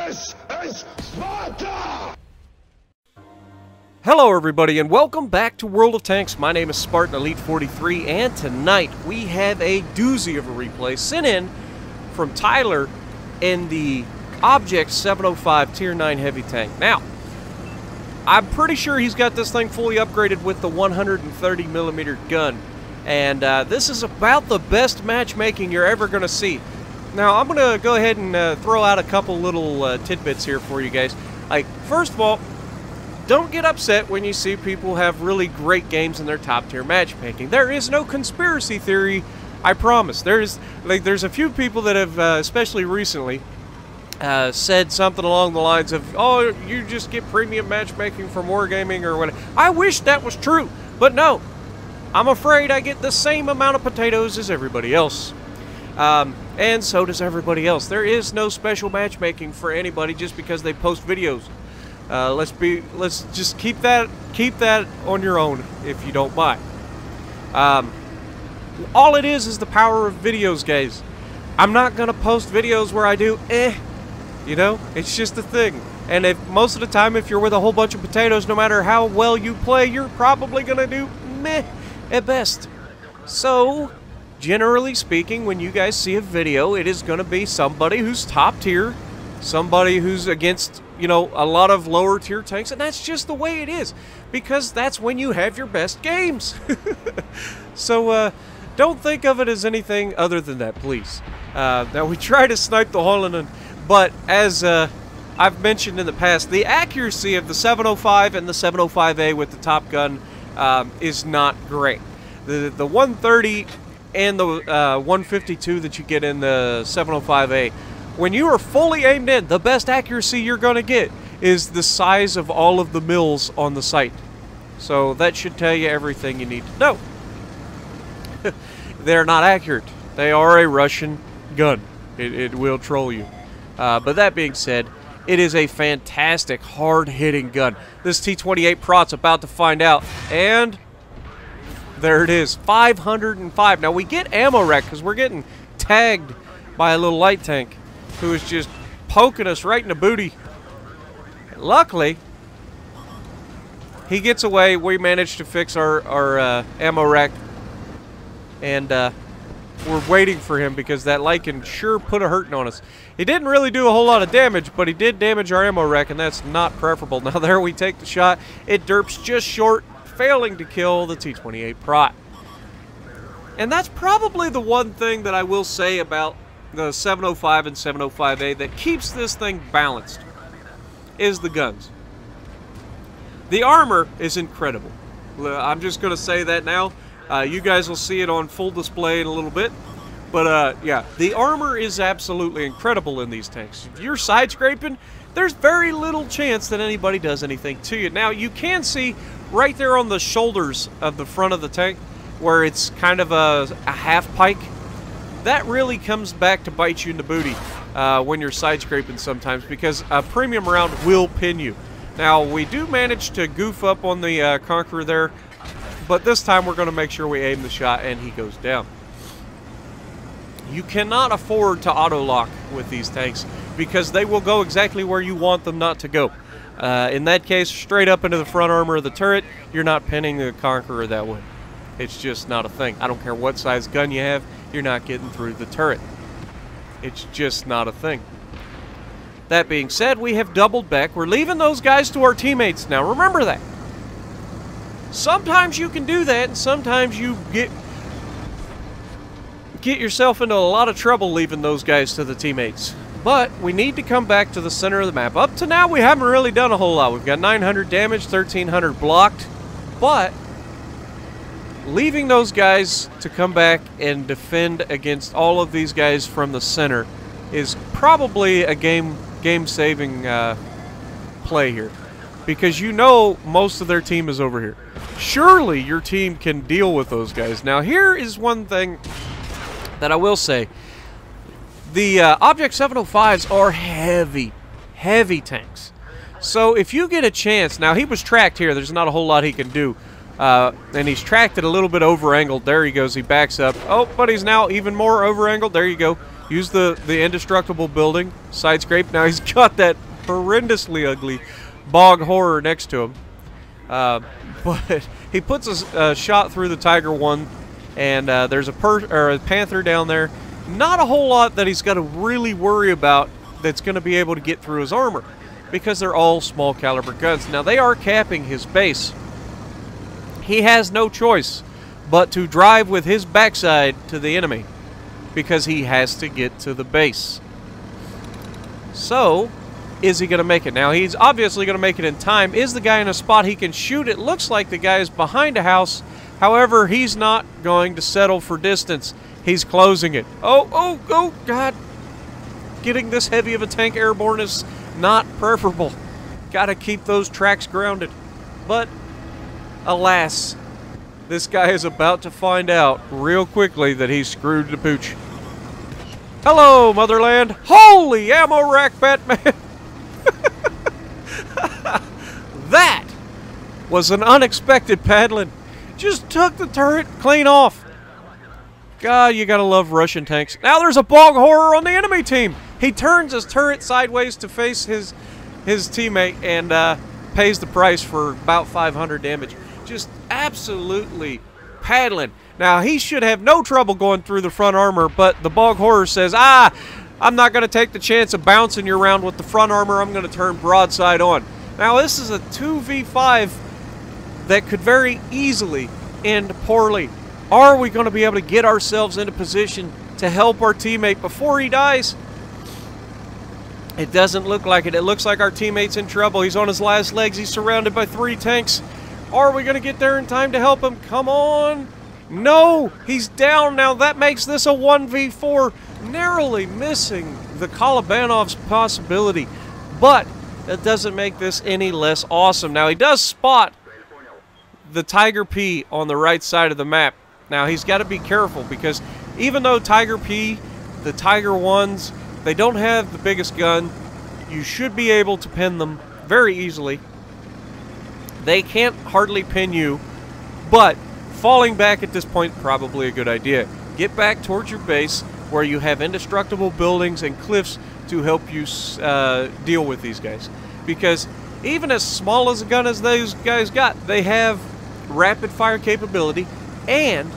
This is Sparta! Hello everybody and welcome back to World of Tanks. My name is Spartan Elite 43 and tonight we have a doozy of a replay sent in from Tyler in the Object 705 Tier 9 Heavy Tank. Now, I'm pretty sure he's got this thing fully upgraded with the 130mm gun. And this is about the best matchmaking you're ever going to see. Now, I'm going to go ahead and throw out a couple little tidbits here for you guys. Like, first of all, don't get upset when you see people have really great games in their top tier matchmaking. There is no conspiracy theory, I promise. There's a few people that have, especially recently, said something along the lines of, oh, you just get premium matchmaking from Wargaming or whatever. I wish that was true, but no. I'm afraid I get the same amount of potatoes as everybody else. And so does everybody else. There is no special matchmaking for anybody just because they post videos. Let's just keep that on your own if you don't mind. All it is the power of videos, guys. I'm not gonna post videos where I do you know, it's just a thing. And if most of the time, if you're with a whole bunch of potatoes, no matter how well you play, you're probably gonna do meh at best. So, generally speaking, when you guys see a video, it is gonna be somebody who's top tier, somebody who's against, you know, a lot of lower tier tanks, and that's just the way it is, because that's when you have your best games. So, don't think of it as anything other than that, please. Now, we try to snipe the Holland, but as I've mentioned in the past, the accuracy of the 705 and the 705A with the Top Gun is not great. The 130 and the 152 that you get in the 705A, when you are fully aimed in, the best accuracy you're going to get is the size of all of the mills on the sight. So that should tell you everything you need to know. They're not accurate. They are a Russian gun. It will troll you. But that being said, it is a fantastic, hard-hitting gun. This T-28 Prot's about to find out. And there it is, 505. Now, we get ammo wreck because we're getting tagged by a little light tank who is just poking us right in the booty. Luckily, he gets away. We managed to fix our ammo rack, and we're waiting for him because that light can sure put a hurting on us. He didn't really do a whole lot of damage, but he did damage our ammo rack, and that's not preferable. Now there we take the shot. It derps just short, failing to kill the T-28 Prot. And that's probably the one thing that I will say about the 705 and 705A that keeps this thing balanced, is the guns. The armor is incredible. I'm just going to say that now. You guys will see it on full display in a little bit. But, yeah, the armor is absolutely incredible in these tanks. If you're side-scraping, there's very little chance that anybody does anything to you. Now, you can see right there on the shoulders of the front of the tank where it's kind of a half pike. That really comes back to bite you in the booty when you're side-scraping sometimes, because a premium round will pin you. Now, we do manage to goof up on the Conqueror there, but this time we're going to make sure we aim the shot and he goes down. You cannot afford to auto-lock with these tanks because they will go exactly where you want them not to go. In that case, straight up into the front armor of the turret, you're not pinning the Conqueror that way. It's just not a thing. I don't care what size gun you have, you're not getting through the turret. It's just not a thing. That being said, we have doubled back. We're leaving those guys to our teammates now. Remember that. Sometimes you can do that, and sometimes you get yourself into a lot of trouble leaving those guys to the teammates. But we need to come back to the center of the map. Up to now, we haven't really done a whole lot. We've got 900 damage, 1,300 blocked, but leaving those guys to come back and defend against all of these guys from the center is probably a game-saving play here, because you know most of their team is over here. Surely your team can deal with those guys. Now, here is one thing that I will say. The Object 705s are heavy, heavy tanks. So if you get a chance, now he was tracked here, there's not a whole lot he can do. And he's tracked it a little bit over-angled. There he goes, he backs up. Oh, but he's now even more over-angled. There you go. Use the indestructible building, side scrape. Now he's got that horrendously ugly bog horror next to him. But he puts a shot through the Tiger One, and there's a Panther down there. Not a whole lot that he's got to really worry about that's going to be able to get through his armor, because they're all small caliber guns. Now they are capping his base. He has no choice but to drive with his backside to the enemy, because he has to get to the base. So, is he going to make it? Now, he's obviously going to make it in time. Is the guy in a spot he can shoot? It looks like the guy is behind a house. However, he's not going to settle for distance. He's closing it. Oh, God. Getting this heavy of a tank airborne is not preferable. Got to keep those tracks grounded. But, alas, this guy is about to find out real quickly that he's screwed the pooch. Hello, Motherland. Holy ammo rack, Batman. That was an unexpected paddling. Just took the turret clean off. God, you gotta love Russian tanks. Now there's a bog horror on the enemy team. He turns his turret sideways to face his teammate and pays the price for about 500 damage. Just absolutely paddling. Now, he should have no trouble going through the front armor, but the bog horror says, I'm not going to take the chance of bouncing you around with the front armor. I'm going to turn broadside on. Now, this is a 2v5 that could very easily end poorly. Are we going to be able to get ourselves into position to help our teammate before he dies? It doesn't look like it. It looks like our teammate's in trouble. He's on his last legs. He's surrounded by 3 tanks. Are we going to get there in time to help him? Come on. No, he's down. Now that makes this a 1v4, narrowly missing the Kolobanov's possibility. But that doesn't make this any less awesome. Now he does spot the Tiger P on the right side of the map. Now he's got to be careful, because even though Tiger P, the Tiger Ones, they don't have the biggest gun, you should be able to pin them very easily. They can't hardly pin you, but falling back at this point, probably a good idea. Get back towards your base where you have indestructible buildings and cliffs to help you deal with these guys. Because even as small as a gun as those guys got, they have rapid fire capability, and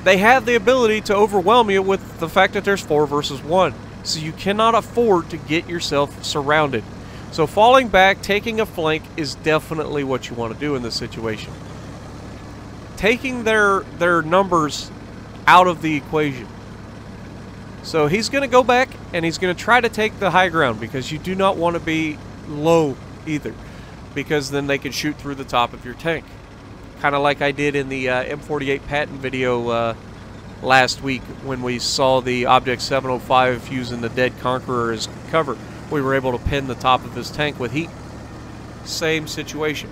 they have the ability to overwhelm you with the fact that there's 4 versus 1. So you cannot afford to get yourself surrounded. So falling back, taking a flank is definitely what you want to do in this situation. Taking their numbers out of the equation. So he's going to go back and he's going to try to take the high ground, because you do not want to be low either, because then they can shoot through the top of your tank. Kind of like I did in the M48 patent video last week when we saw the Object 705 using the Dead Conqueror as cover. We were able to pin the top of his tank with heat. Same situation.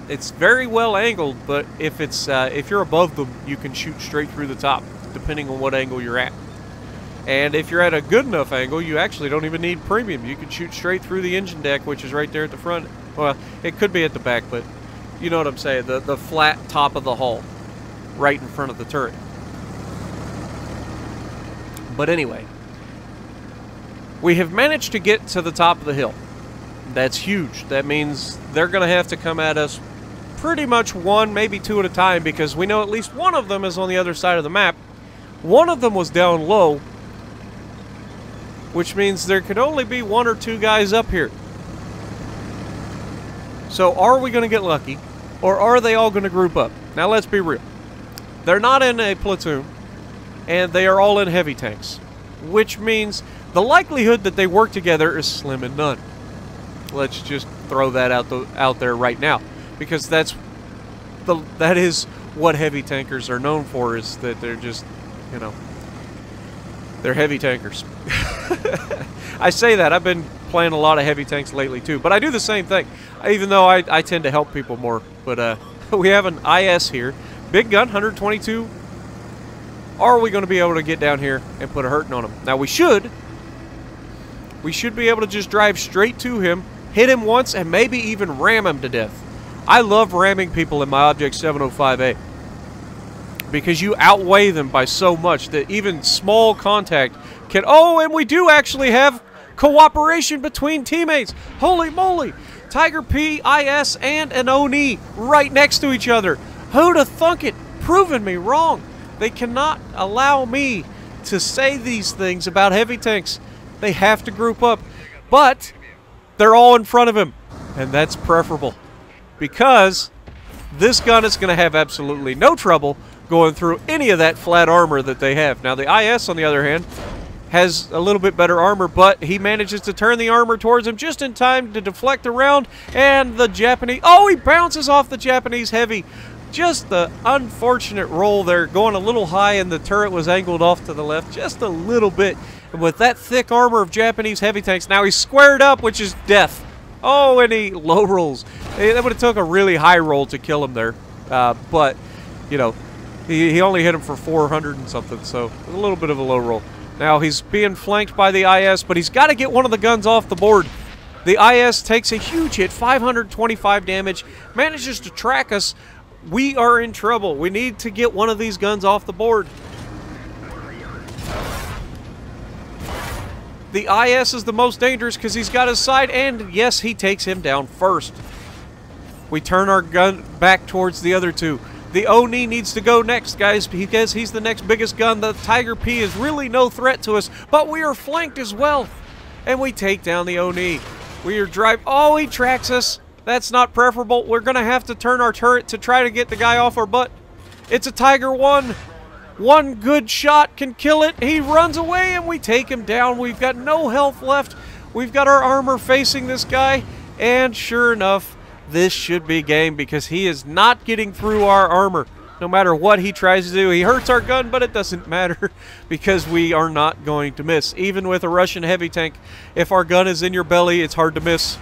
It's very well angled, but if you're above them, you can shoot straight through the top, depending on what angle you're at. And if you're at a good enough angle, you actually don't even need premium. You can shoot straight through the engine deck, which is right there at the front. Well, it could be at the back, but you know what I'm saying. The flat top of the hull, right in front of the turret. But anyway, we have managed to get to the top of the hill. That's huge. That means they're going to have to come at us pretty much 1, maybe 2 at a time, because we know at least one of them is on the other side of the map. One of them was down low, which means there could only be 1 or 2 guys up here. So are we going to get lucky, or are they all going to group up? Now let's be real. They're not in a platoon, and they are all in heavy tanks, which means the likelihood that they work together is slim and none. Let's just throw that out there right now, because that is what heavy tankers are known for, is that they're just, you know, they're heavy tankers. I say that. I've been playing a lot of heavy tanks lately too, but I do the same thing, even though I tend to help people more. But we have an IS here, big gun, 122. Are we going to be able to get down here and put a hurting on him? Now we should be able to just drive straight to him, hit him once, and maybe even ram him to death. I love ramming people in my Object 705A. because you outweigh them by so much that even small contact can... Oh, and we do actually have cooperation between teammates. Holy moly. Tiger P, IS, and an Oni right next to each other. Who'd have thunk it? Proving me wrong. They cannot allow me to say these things about heavy tanks. They have to group up. But they're all in front of him. And that's preferable. Because this gun is going to have absolutely no trouble going through any of that flat armor that they have. Now the IS, on the other hand, has a little bit better armor, but he manages to turn the armor towards him just in time to deflect around, and the Japanese... Oh, he bounces off the Japanese heavy. Just the unfortunate roll there, going a little high, and the turret was angled off to the left just a little bit. And with that thick armor of Japanese heavy tanks, now he's squared up, which is death. Oh, and he low rolls. That would have took a really high roll to kill him there. But, you know, he only hit him for 400 and something, so a little bit of a low roll. Now he's being flanked by the IS, but he's got to get one of the guns off the board. The IS takes a huge hit, 525 damage, manages to track us. We are in trouble. We need to get one of these guns off the board. The IS is the most dangerous because he's got his side, and yes, he takes him down first. We turn our gun back towards the other two. The Oni needs to go next, guys, because he's the next biggest gun. The Tiger P is really no threat to us, but we are flanked as well. And we take down the Oni. We are driving... Oh, he tracks us. That's not preferable. We're going to have to turn our turret to try to get the guy off our butt. It's a Tiger 1. One good shot can kill it. He runs away, and we take him down. We've got no health left. We've got our armor facing this guy, and sure enough, this should be game because he is not getting through our armor. No matter what he tries to do, he hurts our gun, but it doesn't matter because we are not going to miss. Even with a Russian heavy tank, if our gun is in your belly, it's hard to miss.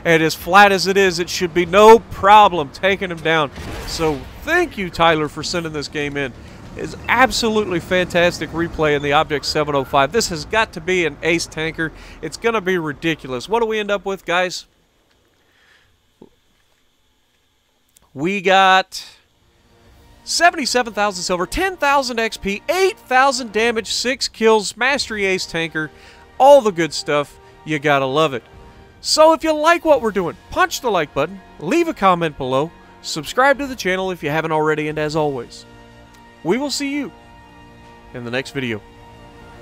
And as flat as it is, it should be no problem taking him down. So thank you, Tyler, for sending this game in. It's absolutely fantastic replay in the Object 705. This has got to be an ace tanker. It's going to be ridiculous. What do we end up with, guys? We got 77,000 silver, 10,000 XP, 8,000 damage, 6 kills, Mastery Ace Tanker, all the good stuff. You gotta love it. So if you like what we're doing, punch the like button, leave a comment below, subscribe to the channel if you haven't already, and as always, we will see you in the next video.